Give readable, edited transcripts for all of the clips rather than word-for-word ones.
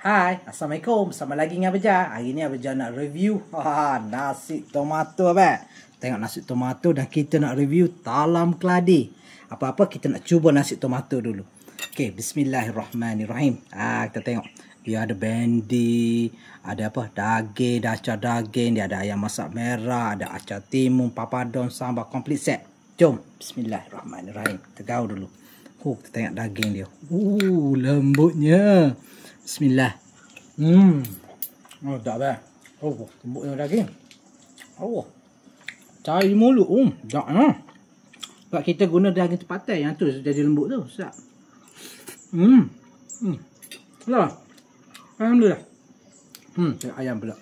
Hai, Assalamualaikum. Sama lagi dengan Abah. Hari ni Abah nak review nasi tomato abang. Tengok nasi tomato dan kita nak review talam keladi. Apa-apa kita nak cuba nasi tomato dulu. Okey, bismillahirrahmanirrahim. Kita tengok. Dia ada bendi, ada apa? Daging, ada acar daging, dia ada ayam masak merah, ada acar timun, papadon, sambal, komplit set. Jom, bismillahirrahmanirrahim. Kita gaul dulu. Kita tengok daging dia. Lembutnya. Bismillah. Tak apa. Lembutnya daging. Cari mulut. Tak nah. Sebab kita guna daging tepatai yang tu jadi lembut tu. Sedap. Lah. Alhamdulillah. Tengok ayam pula.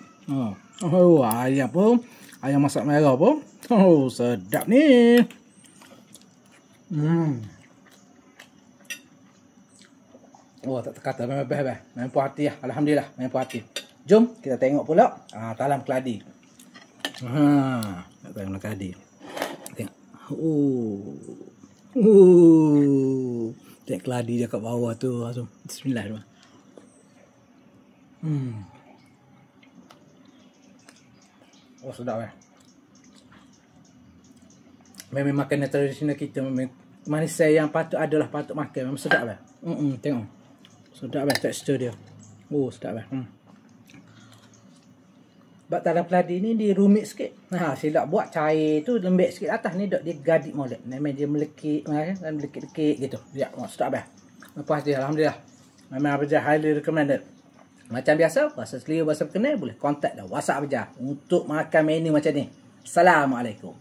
Ayam pun. Ayam masak merah pun. Sedap ni. Tak terkata. Memang best. Memang puas hati lah. Alhamdulillah. Memang puas hati. Jom kita tengok pula talam keladi. Talam keladi. Tengok. Tengok keladi dia kat bawah tu. Bismillahirrahmanirrahim. Sedap memang makanan tradisional kita. Manusia yang patut makan. Memang sedap tengok. Sedap tekstur dia. Sedap Sebab talam keladi ni dia rumit sikit. Silap buat cair tu lembek sikit atas ni dia gadik molek. Memang dia melekit gitu. Ya, sedap lepas dia alhamdulillah. Memang Abah highly recommended. Macam biasa, bahasa Selio, bahasa Kedah boleh kontak dah WhatsApp Abah untuk makan menu macam ni. Assalamualaikum.